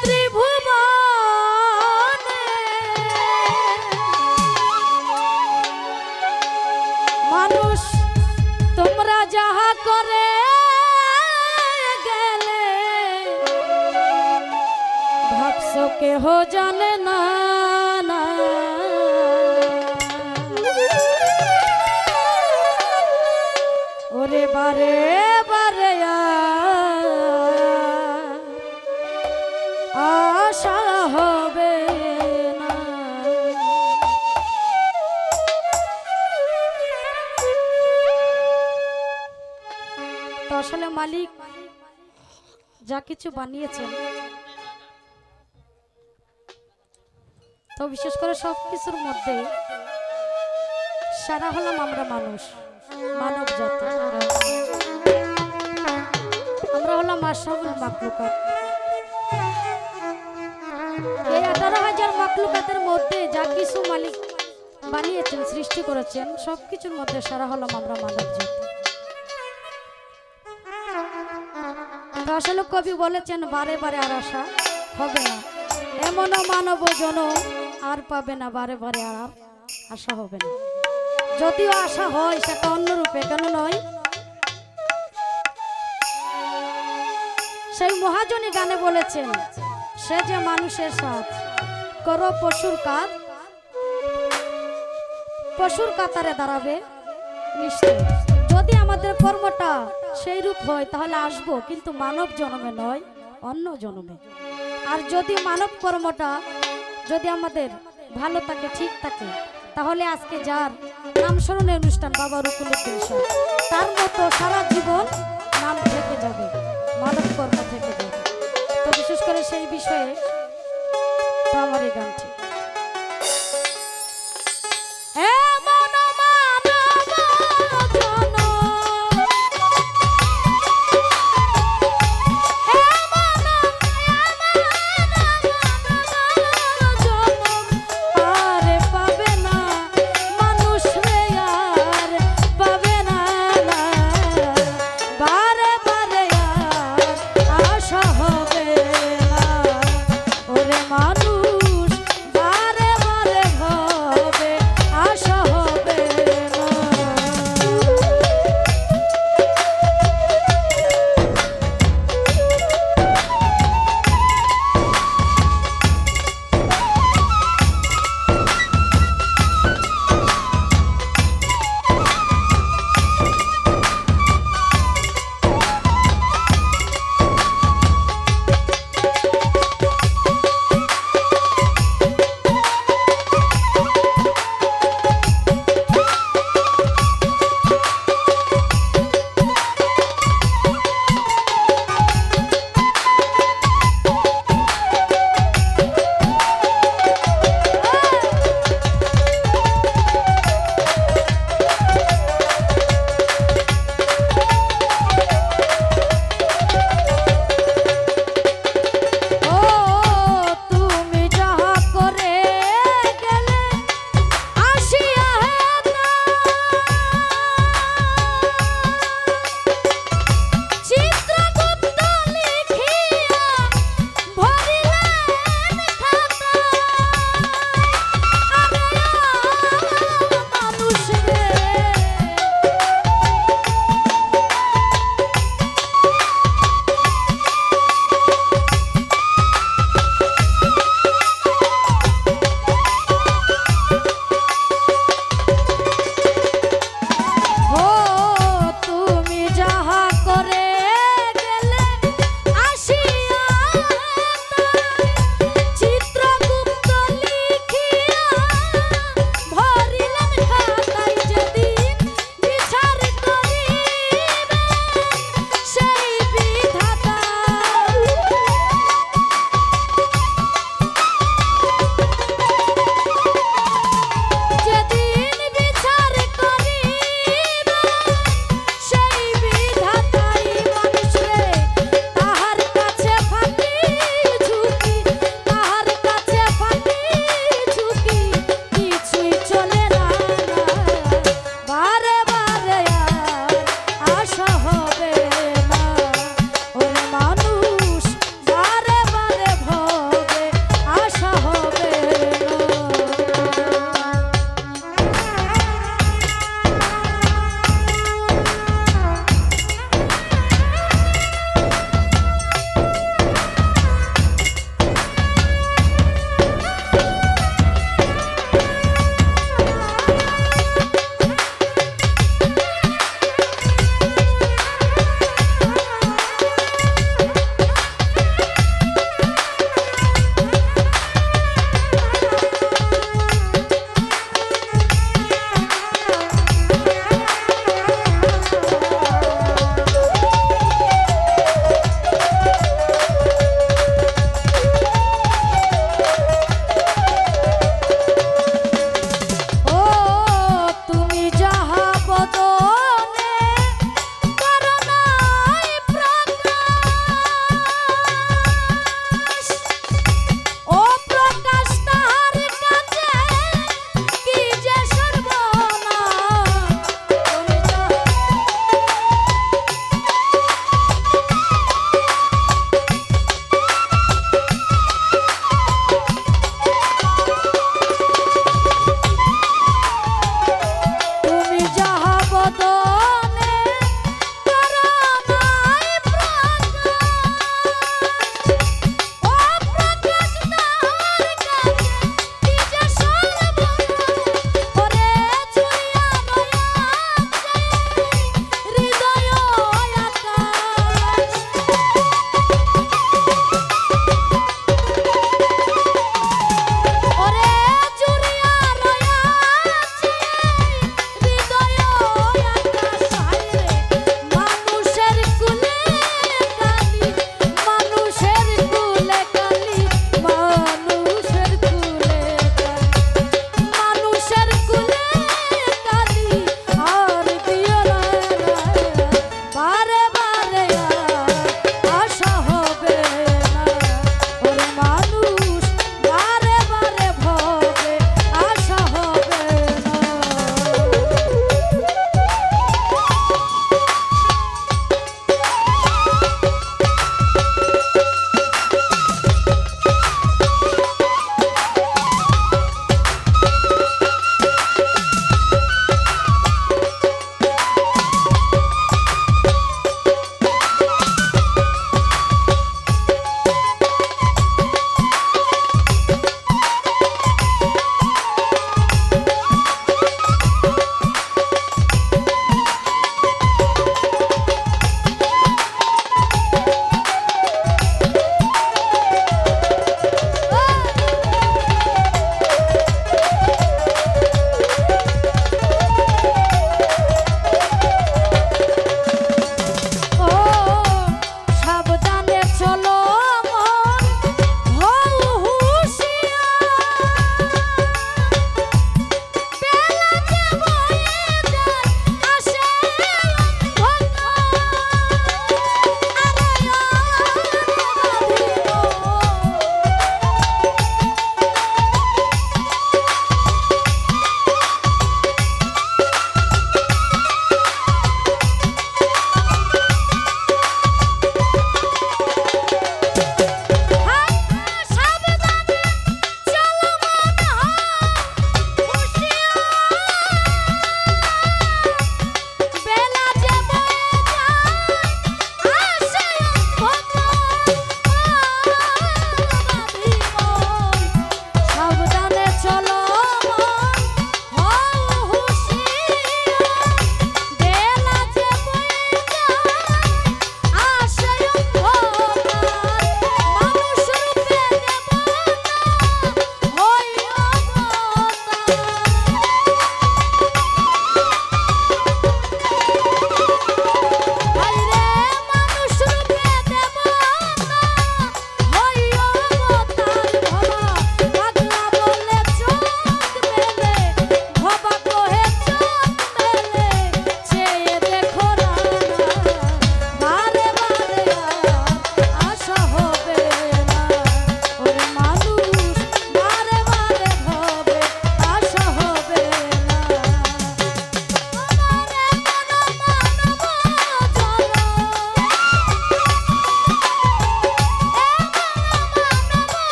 ত্রিভুবনে মানুষ তোমরা যাহা করে গেলে ভাবছ কেহ জানে না না ওরে বারে বারে আশা হবে না। তো আসলে মালিক যা কিছু বানিয়েছেন তো বিশেষ করে সব কিছুর মধ্যে সারা হলাম আমরা মানুষ, মানব জাতি। আমরা হলাম আশরাফুল মাখলুকাত। এই 18,000 মাখলুকাতের মধ্যে যা কিছু মালিক বানিয়েছেন, সৃষ্টি করেছেন, সবকিছুর মধ্যে সারা হলাম আমরা মানব জাতি। তো আসলে কবি বলেছেন বারে বারে আর আশা হবে না, এমনও মানব জনম আর পাবে না, বারে বারে আর আশা হবে না। যদিও আশা হয় সেটা অন্য রূপে, কেন নয়? সেই মহাজনী গানে বলেছেন সে যে মানুষের সাথ করো পশুর কাজ, পশুর কাতারে দাঁড়াবে নিশ্চয়। যদি আমাদের কর্মটা সেই রূপ হয় তাহলে আসবো, কিন্তু মানব জন্মে নয়, অন্য জন্মে। আর যদি মানব কর্মটা যদি আমাদের ভালো থাকে, ঠিক থাকে, তাহলে আজকে যার নাম স্মরণের অনুষ্ঠান বাবা রুকুনুদ্দিন শাহ, তার মতো সারা জীবন নাম থেকে যাবে, মানব কর্ম থেকে যাবে। তো বিশেষ করে সেই বিষয়ে তো আমার এই গানটি মানুষ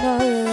নয়